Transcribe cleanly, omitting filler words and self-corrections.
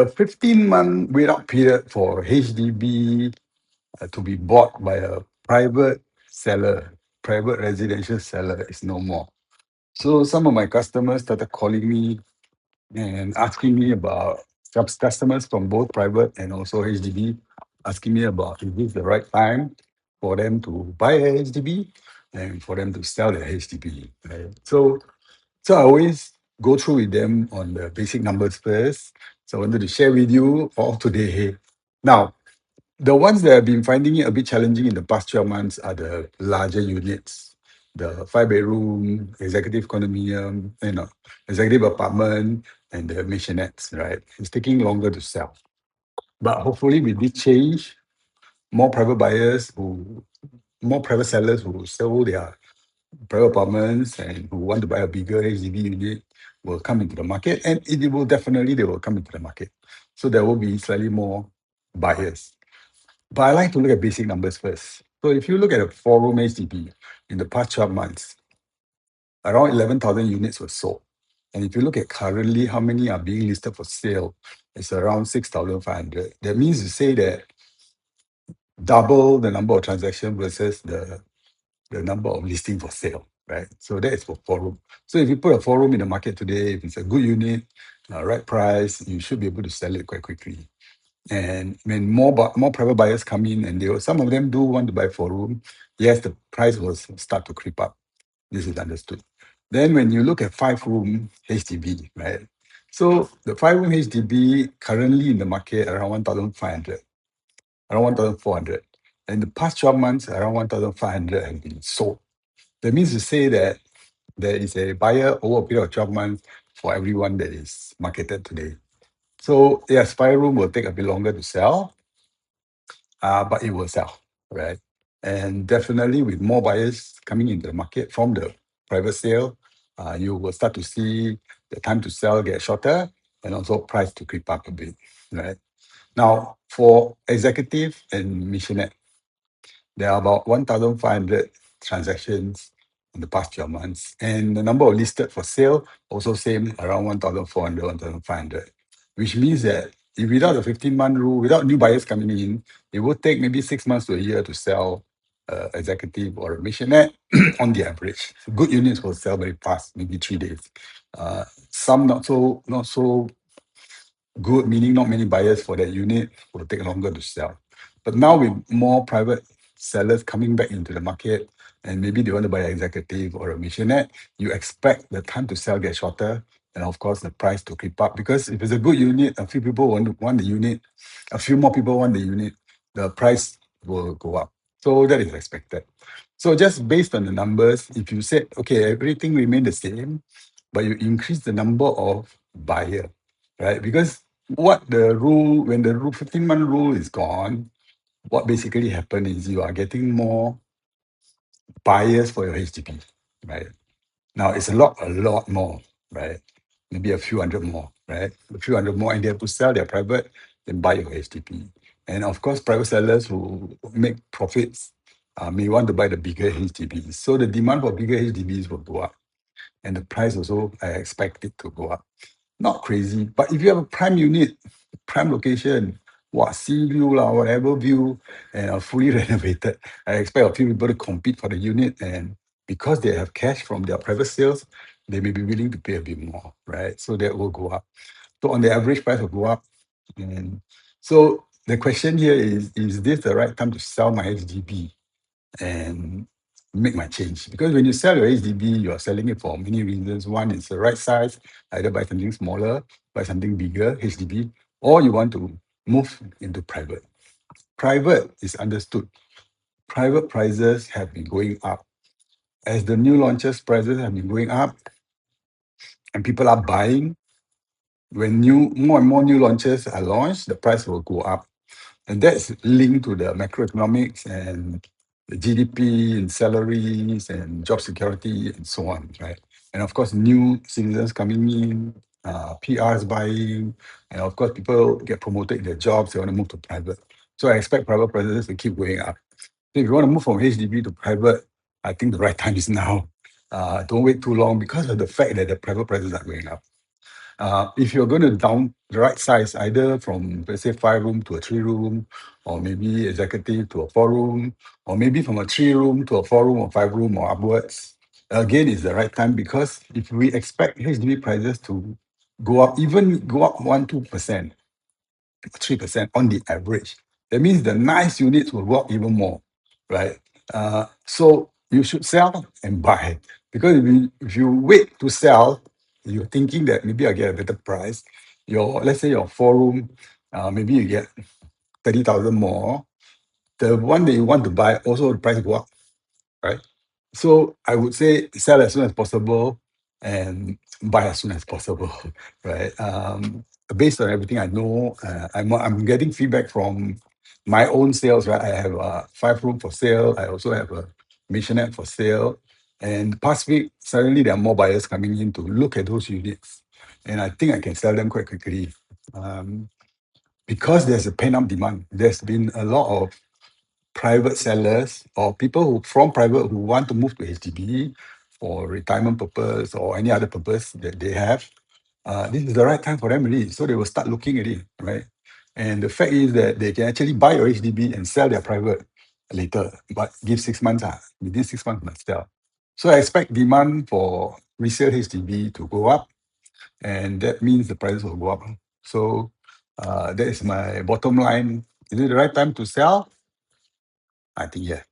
A 15-month wait-out period for HDB to be bought by a private seller, private residential seller is no more. So some of my customers started calling me and asking me about customers from both private and also HDB, asking me about is this the right time for them to buy a HDB and for them to sell their HDB. Right? So I always go through with them on the basic numbers first. So I wanted to share with you all today. Now, the ones that I've been finding it a bit challenging in the past 12 months are the larger units, the 5-bedroom, executive condominium, executive apartment, and the maisonette, right? It's taking longer to sell. But hopefully with this change, more private buyers more private sellers who sell their private apartments and who want to buy a bigger HDB unit will come into the market, and they will come into the market. So there will be slightly more buyers. But I like to look at basic numbers first. So if you look at a 4-room HDB in the past 12 months, around 11,000 units were sold. And if you look at currently how many are being listed for sale, it's around 6,500. That means to say that double the number of transactions versus the number of listing for sale, right? So that is for 4-room. So if you put a 4-room in the market today, if it's a good unit, right price, you should be able to sell it quite quickly. And when more private buyers come in, and some of them do want to buy 4-room, yes, the price will start to creep up. This is understood. Then when you look at 5-room HDB, right? So the 5-room HDB currently in the market around 1,500, around 1,400. In the past 12 months, around 1,500 have been sold. That means to say that there is a buyer over a period of 12 months for everyone that is marketed today. So yes, 5-room will take a bit longer to sell, but it will sell, right? And definitely with more buyers coming into the market from the private sale, you will start to see the time to sell get shorter and also price to creep up a bit, right? Now, for executive and missionette, there are about 1,500 transactions in the past 12 months. And the number of listed for sale also same, around 1,400, 1,500, which means that if without the 15-month rule, without new buyers coming in, it would take maybe 6 months to a year to sell executive or a missionette on the average. So good units will sell very fast, maybe 3 days. Some not so good, meaning not many buyers for that unit, will take longer to sell. But now with more private sellers coming back into the market, and maybe they want to buy an executive or a missionette, you expect the time to sell get shorter, and of course the price to creep up. Because if it's a good unit, a few people want the unit, a few more people want the unit, the price will go up. So that is expected. So just based on the numbers, if you said, okay, everything remain the same, but you increase the number of buyer, right? Because when the rule 15-month rule is gone, what basically happened is you are getting more buyers for your HDB, right? Now it's a lot more, right? Maybe a few hundred more, right? A few hundred more, and they have to sell their private and buy your HDB. And of course, private sellers who make profits may want to buy the bigger HDBs. So the demand for bigger HDBs will go up, and the price also I expect it to go up. Not crazy, but if you have a prime unit, prime location, sea view lah, whatever view, and are fully renovated, I expect a few people to compete for the unit, and because they have cash from their private sales, they may be willing to pay a bit more, right? So that will go up. So on the average price will go up. And so the question here is this the right time to sell my HDB and make my change? Because when you sell your HDB, you are selling it for many reasons. One is the right size, either buy something smaller, buy something bigger, HDB, or you want to move into private. Private is understood. Private prices have been going up. As the new launches prices have been going up and people are buying, when more and more new launches are launched, the price will go up. And that's linked to the macroeconomics and the GDP and salaries and job security and so on, right? And of course, new citizens coming in, PRs buying, and of course, people get promoted in their jobs, they want to move to private. So I expect private prices to keep going up. So if you want to move from HDB to private, I think the right time is now. Don't wait too long because of the fact that the private prices are going up. If you're going to down the right size, either from let's say 5 room to a 3 room, or maybe executive to a 4 room, or maybe from a 3 room to a 4 room or 5 room or upwards, again is the right time, because if we expect HDB prices to go up, even go up 1-2%, 3% on the average, that means the nice units will go up even more, right? So you should sell and buy, because if you wait to sell, you're thinking that maybe I get a better price. Let's say your 4 room, maybe you get 30,000 more. The one that you want to buy, also the price go up, right? So I would say sell as soon as possible and buy as soon as possible, right? Based on everything I know, I'm getting feedback from my own sales, right? I have a 5 room for sale. I also have a maisonette for sale. And past week, suddenly there are more buyers coming in to look at those units, and I think I can sell them quite quickly. Because there's a pent-up demand. There's been a lot of private sellers or people who from private who want to move to HDB for retirement purpose or any other purpose that they have. This is the right time for them really. So they will start looking at it, right? And the fact is that they can actually buy your HDB and sell their private later, but give 6 months, within 6 months must sell. So I expect demand for resale HDB to go up, and that means the prices will go up. So that is my bottom line. Is it the right time to sell? I think yeah.